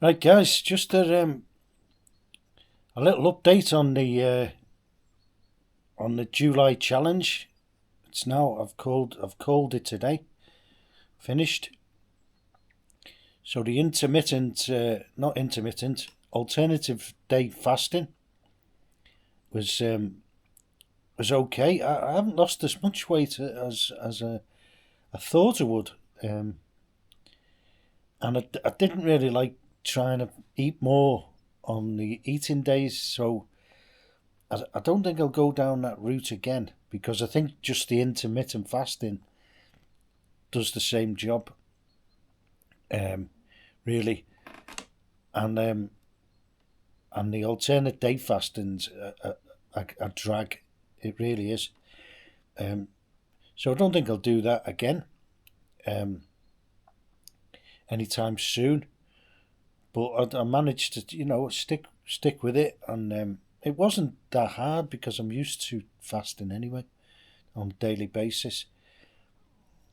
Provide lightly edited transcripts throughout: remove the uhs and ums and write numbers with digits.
Right, guys, just a little update on the July challenge. It's now I've called it today. Finished. So the not intermittent, alternative day fasting was okay. I haven't lost as much weight I thought I would, and I didn't really like trying to eat more on the eating days, so I don't think I'll go down that route again because I think just the intermittent fasting does the same job, really, and the alternate day fasting's a drag. It really is. So I don't think I'll do that again anytime soon. But I managed to stick with it, and it wasn't that hard because I'm used to fasting anyway on a daily basis.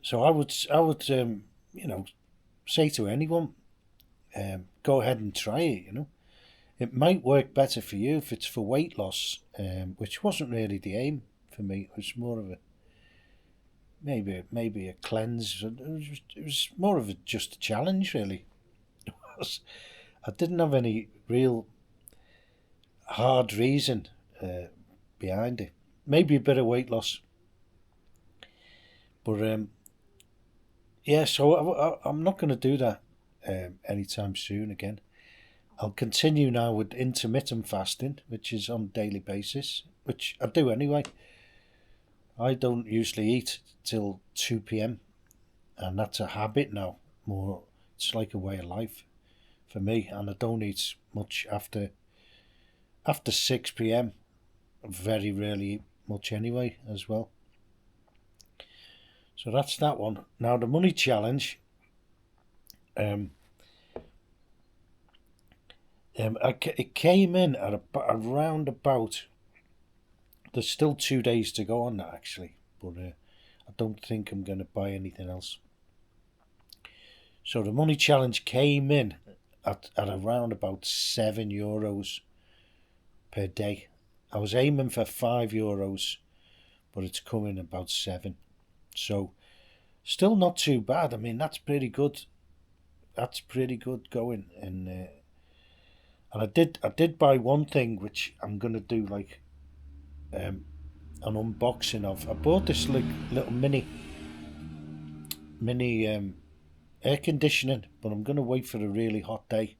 So I would say to anyone, go ahead and try it. It might work better for you if it's for weight loss, which wasn't really the aim for me. It was more of a maybe a cleanse. It was more of just a challenge, really. I didn't have any real hard reason behind it. Maybe a bit of weight loss, but yeah. So I'm not going to do that anytime soon again. I'll continue now with intermittent fasting, which is on a daily basis, which I do anyway. I don't usually eat till 2 p.m, and that's a habit now. More, it's like a way of life for me, and I don't eat much after 6 p.m. Very rarely eat much anyway as well. So that's that one. Now the money challenge. It came in at around about. There's still 2 days to go on that actually, but I don't think I'm going to buy anything else. So the money challenge came in at around about €7 per day. I was aiming for €5, but it's coming about 7. So still not too bad. I mean, that's pretty good. That's pretty good going. And I did buy one thing which I'm gonna do like an unboxing of. I bought this like little mini air conditioning, but I'm gonna wait for a really hot day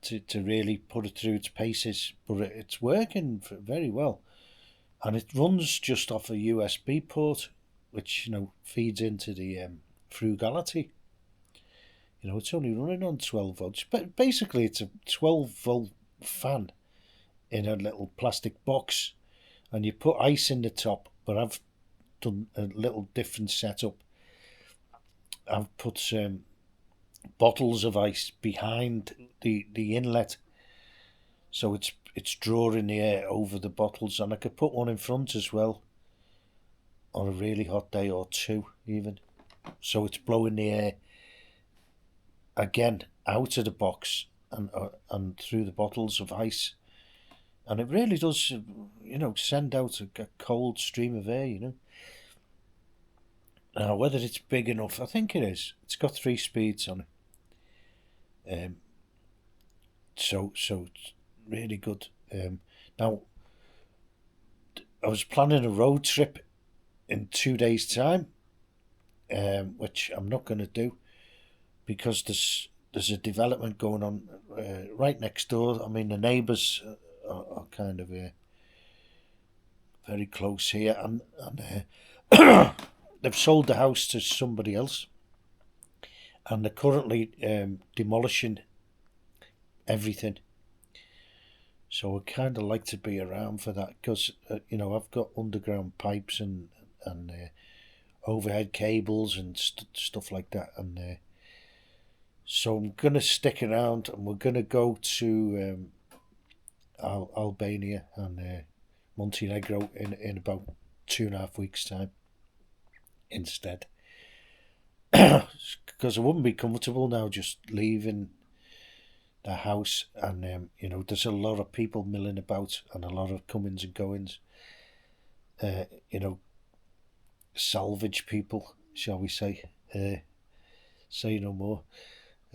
to really put it through its paces. But it's working very well, and it runs just off a USB port, which feeds into the Frugality. It's only running on 12 volts, but basically it's a 12-volt fan in a little plastic box, and you put ice in the top. But I've done a little different setup. I've put bottles of ice behind the inlet, so it's drawing the air over the bottles, and I could put one in front as well on a really hot day, or two even, so it's blowing the air again out of the box and through the bottles of ice, and it really does send out a cold stream of air. Now whether it's big enough, I think it is. It's got 3 speeds on it, so it's really good. Now I was planning a road trip in 2 days' time, which I'm not going to do because there's a development going on right next door. I mean, the neighbours are kind of very close here, and they've sold the house to somebody else, and they're currently demolishing everything. So I kind of like to be around for that because I've got underground pipes and overhead cables and stuff like that, and so I'm gonna stick around, and we're gonna go to Albania and Montenegro in about 2.5 weeks' time instead, because I wouldn't be comfortable now just leaving the house, and there's a lot of people milling about and a lot of comings and goings. Uh, you know, salvage people, shall we say? Say no more.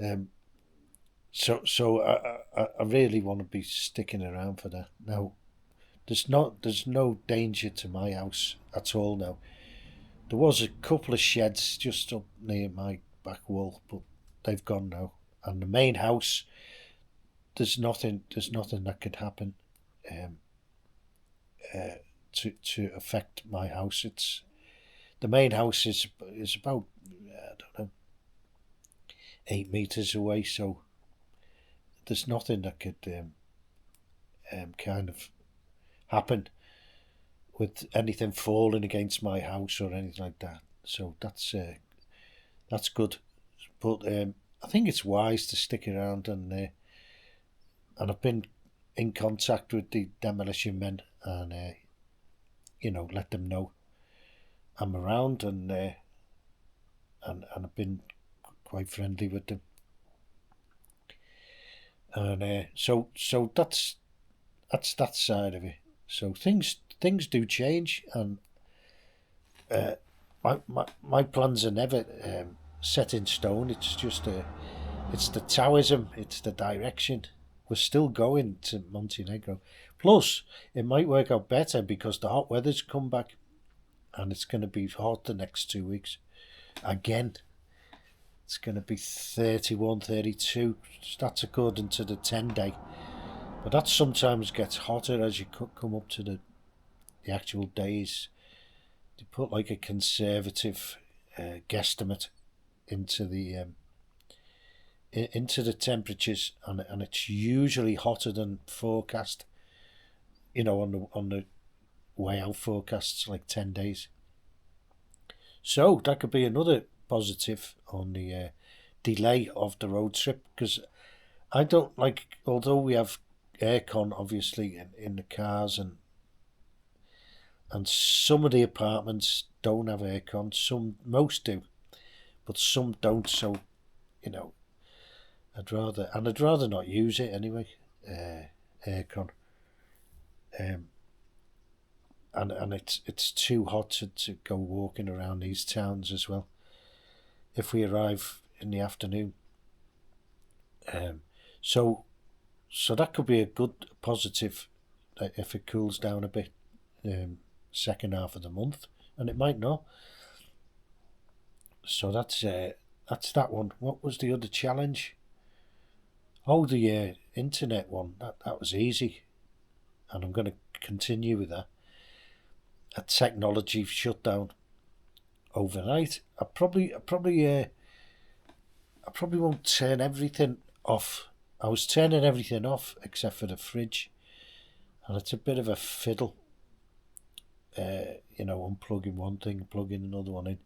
Um, so I really want to be sticking around for that. Now, there's no danger to my house at all now. There was a couple of sheds just up near my back wall, but they've gone now. And the main house, there's nothing that could happen um, to affect my house. It's the main house is about I don't know 8 meters away, so there's nothing that could kind of happen with anything falling against my house or anything like that. So that's good. But I think it's wise to stick around, and I've been in contact with the demolition men, and let them know I'm around, and I've been quite friendly with them, and so that's that side of it. So things do change, and uh, my plans are never set in stone. It's just it's the Taoism, it's the direction. We're still going to Montenegro. Plus, it might work out better because the hot weather's come back, and it's going to be hot the next 2 weeks. Again, it's going to be 31, 32. That's according to the 10-day. But that sometimes gets hotter as you come up to the actual days. They put like a conservative guesstimate into the temperatures, and it's usually hotter than forecast. On the way out forecasts, like 10 days. So that could be another positive on the delay of the road trip, because I don't like, although we have aircon obviously in the cars, and some of the apartments don't have aircon. Most do, but some don't. So you know, I'd rather not use it anyway. Aircon, um, and it's too hot to go walking around these towns as well. If we arrive in the afternoon, um, so so that could be a good positive if it cools down a bit. Second half of the month, and it might not. So that's that one. What was the other challenge? Oh, the internet one. That was easy, and I'm going to continue with that. A technology shutdown overnight. I probably won't turn everything off. I was turning everything off except for the fridge, and it's a bit of a fiddle. Unplugging one thing, plugging another one in,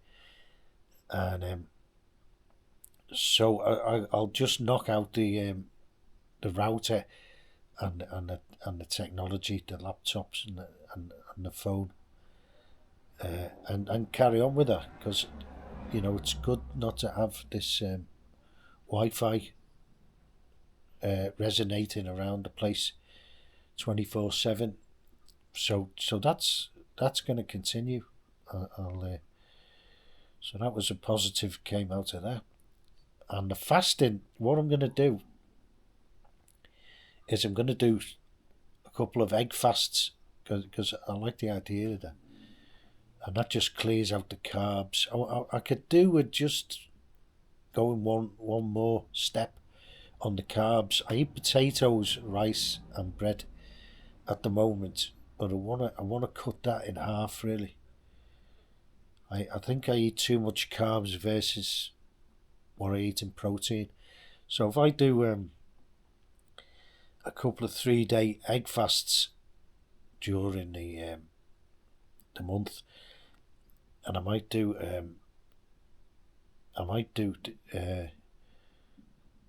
and so I'll just knock out the router and the technology, the laptops and the phone, and carry on with that, because it's good not to have this Wi-Fi resonating around the place 24/7. So that's going to continue. So that was a positive came out of that. And the fasting, what I'm going to do is I'm going to do a couple of egg fasts, because I like the idea of that, and that just clears out the carbs. I could do with just going one more step on the carbs. I eat potatoes, rice, and bread at the moment, but I wanna cut that in half, really. I think I eat too much carbs versus what I eat in protein. So if I do a couple of 3-day egg fasts during the month, and I might do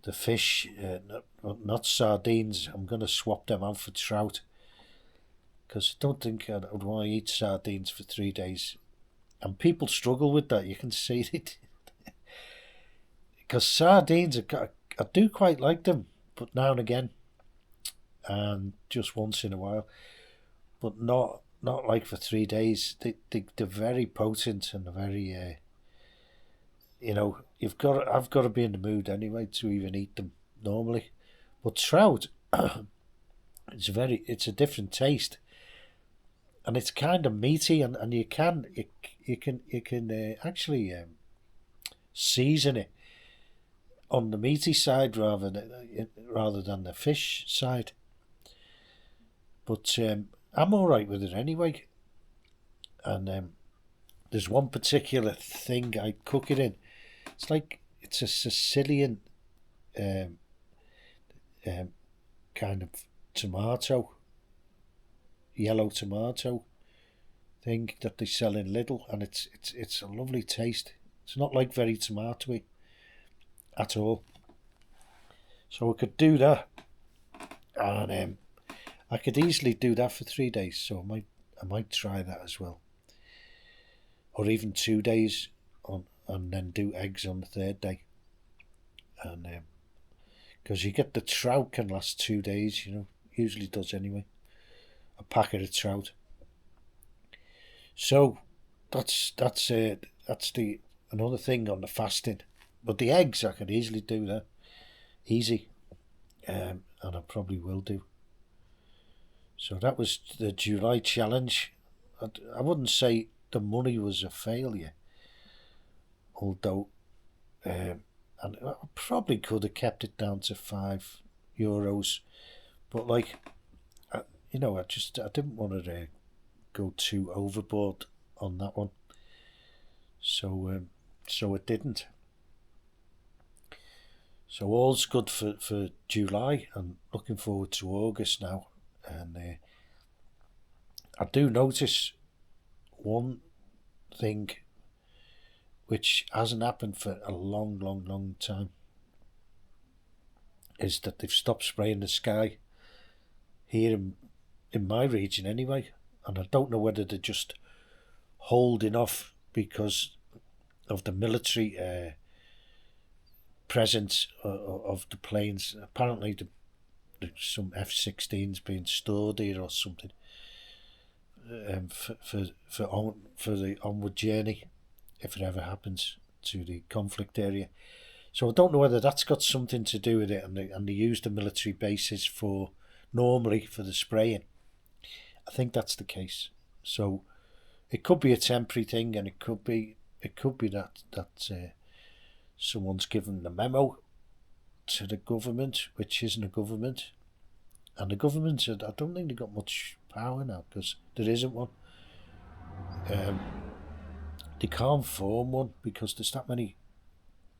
the fish, not sardines. I'm going to swap them out for trout, because I don't think I'd want to eat sardines for 3 days. And people struggle with that. You can see it. Because sardines, I do quite like them. but now and again, and just once in a while, but not like for 3 days. They're very potent and very I've got to be in the mood anyway to even eat them normally. But trout, it's a different taste, and it's kind of meaty, and you can actually season it on the meaty side rather than the fish side. But I'm all right with it anyway. And there's one particular thing I cook it in. It's a Sicilian um, um, kind of tomato, yellow tomato thing that they sell in Lidl, and it's a lovely taste. It's not like very tomatoey at all. So I could do that, and I could easily do that for 3 days. So I might try that as well, or even 2 days on, and then do eggs on the third day, and because you get the trout can last 2 days, usually does anyway. A packet of trout. So that's the another thing on the fasting. But the eggs I could easily do that, easy, and I probably will do. So that was the July challenge. I wouldn't say the money was a failure, although, and I probably could have kept it down to €5, but like, I didn't want to go too overboard on that one, so it didn't. So all's good for July, and looking forward to August now. And I do notice one thing which hasn't happened for a long, long, long time, is that they've stopped spraying the sky here in my region anyway. And I don't know whether they're just holding off because of the military presence of the planes. Apparently, there's some F-16s being stored here or something, for the onward journey, if it ever happens to the conflict area. So I don't know whether that's got something to do with it, and they use the military bases normally for the spraying. I think that's the case. So it could be a temporary thing, and it could be that someone's given the memo to the government, which isn't a government, and the government, I don't think they've got much power now because there isn't one. Um, they can't form one because there's that many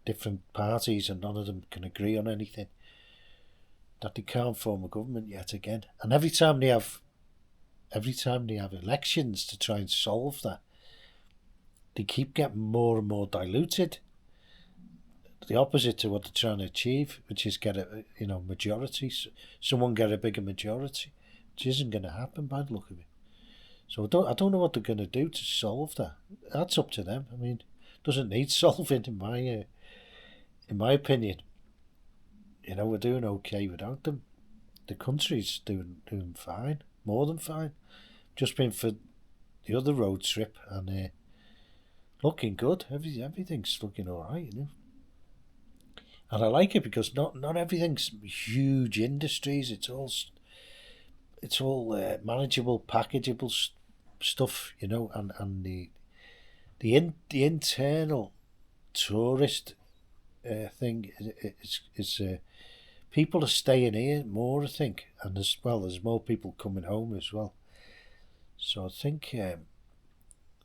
different parties and none of them can agree on anything, that they can't form a government yet again. And every time they have elections to try and solve that, they keep getting more and more diluted. The opposite to what they're trying to achieve, which is get a majority. Someone get a bigger majority, which isn't going to happen by the look of it. So I don't know what they're going to do to solve that. That's up to them. I mean, it doesn't need solving in my opinion. We're doing okay without them. The country's doing fine, more than fine. Just been for the other road trip, and looking good. Everything's looking all right, And I like it because not everything's huge industries. It's all manageable, packageable stuff, and the internal tourist thing is people are staying here more, I think, and there's more people coming home as well. So I think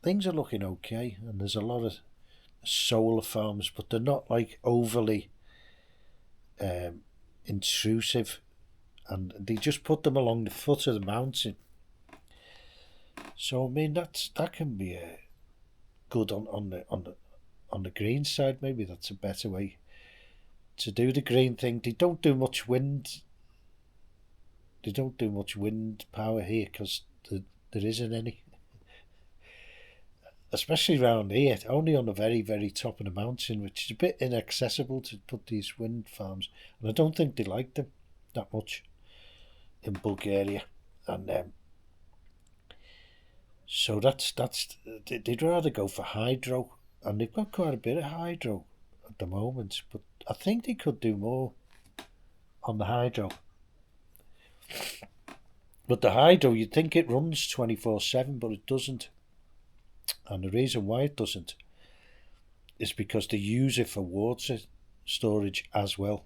things are looking okay, and there's a lot of solar farms, but they're not like overly intrusive, and they just put them along the foot of the mountain. So I mean that can be good on the green side. Maybe that's a better way to do the green thing. They don't do much wind. They don't do much wind power here because there isn't any, especially around here. Only on the very, very top of the mountain, which is a bit inaccessible to put these wind farms, and I don't think they like them. that much in Bulgaria, and so they'd rather go for hydro, and they've got quite a bit of hydro at the moment, but I think they could do more on the hydro. But the hydro, you'd think it runs 24/7, but it doesn't. And the reason why it doesn't is because they use it for water storage as well.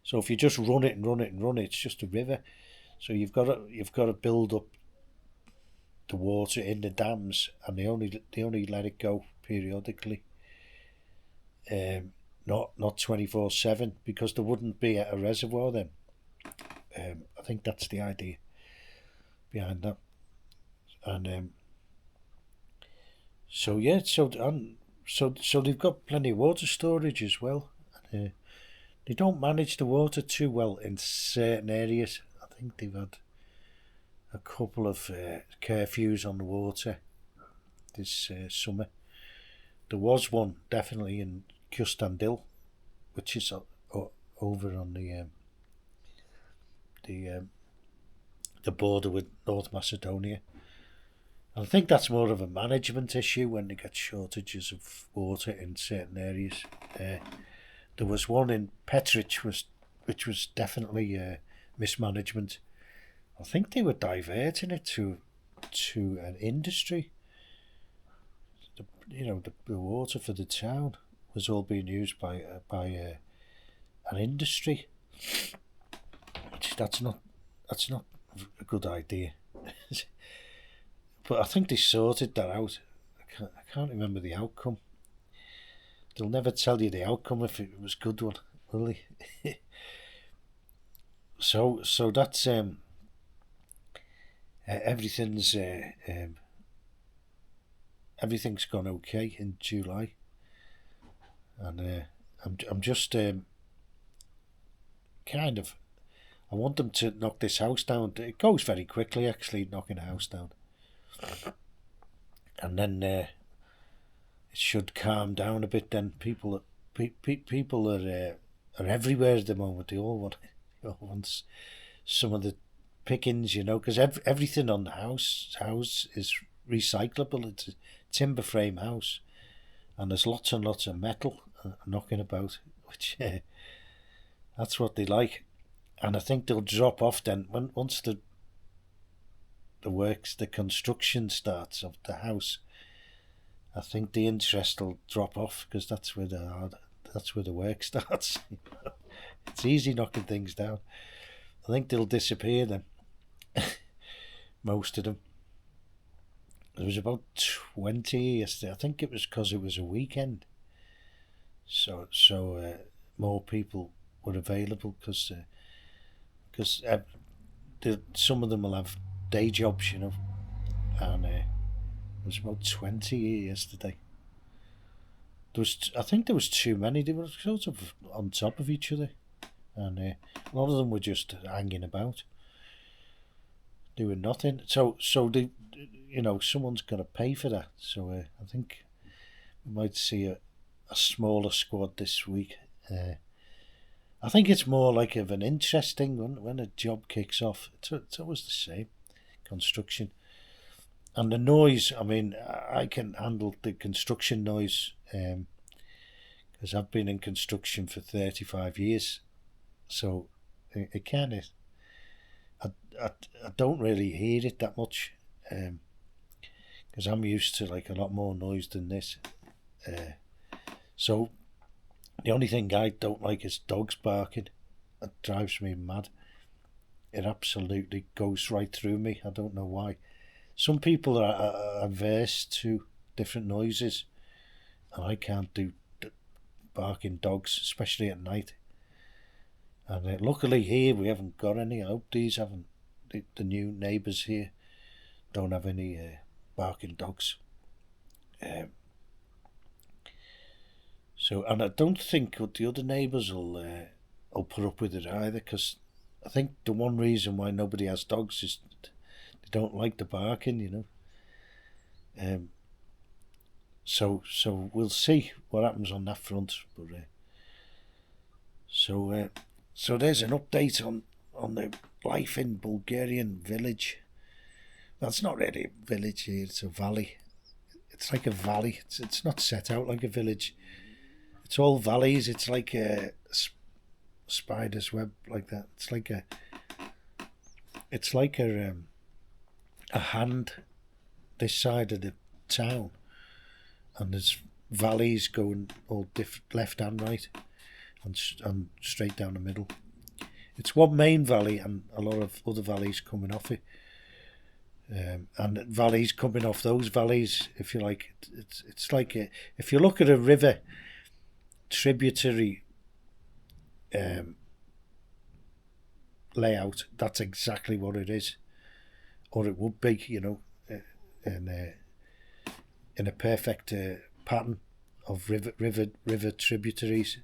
So if you just run it and run it and run it, it's just a river. So you've got to build up the water in the dams, and they only let it go periodically. Not 24/7, because there wouldn't be a reservoir then. I think that's the idea behind that. And so yeah, so they've got plenty of water storage as well. They don't manage the water too well in certain areas. I think they've had a couple of curfews on the water this summer. There was one definitely in Kustandil, which is over on the border with North Macedonia. And I think that's more of a management issue when they get shortages of water in certain areas. There was one in Petrich, which was definitely mismanagement. I think they were diverting it to an industry. The water for the town was all being used by an industry. That's not a good idea. But I think they sorted that out. I can't remember the outcome. They'll never tell you the outcome if it was a good one, will they? So that's everything's everything's gone okay in July, and I'm just kind of, I want them to knock this house down. It goes very quickly, actually, knocking a house down, and then it should calm down a bit. Then people are everywhere at the moment. They all want some of the pickings, because everything on the house is recyclable. It's a timber frame house, and there's lots and lots of metal knocking about, which that's what they like. And I think they'll drop off then once the construction starts of the house. I think the interest will drop off, because that's where the work starts. It's easy knocking things down. I think they'll disappear then. Most of them. There was about 20 yesterday. I think it was because it was a weekend. So more people were available, because some of them will have day jobs, and there was about 20 yesterday. I think there was too many. They were sort of on top of each other, and a lot of them were just hanging about, doing nothing. So they, someone's got to pay for that. So I think we might see a smaller squad this week. I think it's more like of an interesting when a job kicks off. It's always the same, construction. And the noise, I mean, I can handle the construction noise, because I've been in construction for 35 years. So it kind of, I don't really hear it that much, because I'm used to like a lot more noise than this. So the only thing I don't like is dogs barking. It drives me mad. It absolutely goes right through me. I don't know why. Some people are averse to different noises, and I can't do barking dogs, especially at night. And luckily here we haven't got any. I hope these haven't. The new neighbours here don't have any barking dogs. So, and I don't think the other neighbours will put up with it either, because I think the one reason why nobody has dogs is they don't like the barking, So we'll see what happens on that front. But so there's an update on on the life in Bulgarian village. That's not really a village here, it's a valley. It's like a valley. It's not set out like a village. It's all valleys. It's like a spider's web, like that. It's like a hand this side of the town, and there's valleys going all different, left and right, and straight down the middle. It's one main valley and a lot of other valleys coming off it. And valleys coming off those valleys, if you like, it's like if you look at a river tributary layout, that's exactly what it is, or it would be, in a perfect pattern of river tributaries.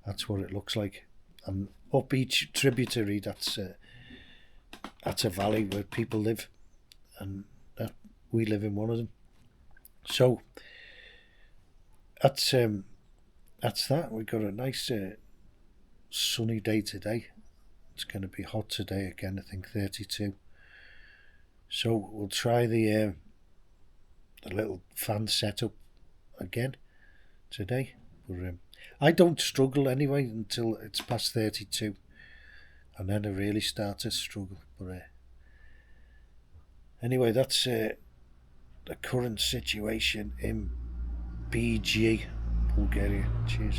That's what it looks like, and up each tributary, that's a valley where people live, and we live in one of them. So that's that. We've got a nice sunny day today. It's going to be hot today again, I think 32. So we'll try the little fan setup again today. But I don't struggle anyway until it's past 32, and then I really start to struggle. But anyway, that's the current situation in BG, Bulgaria. Cheers.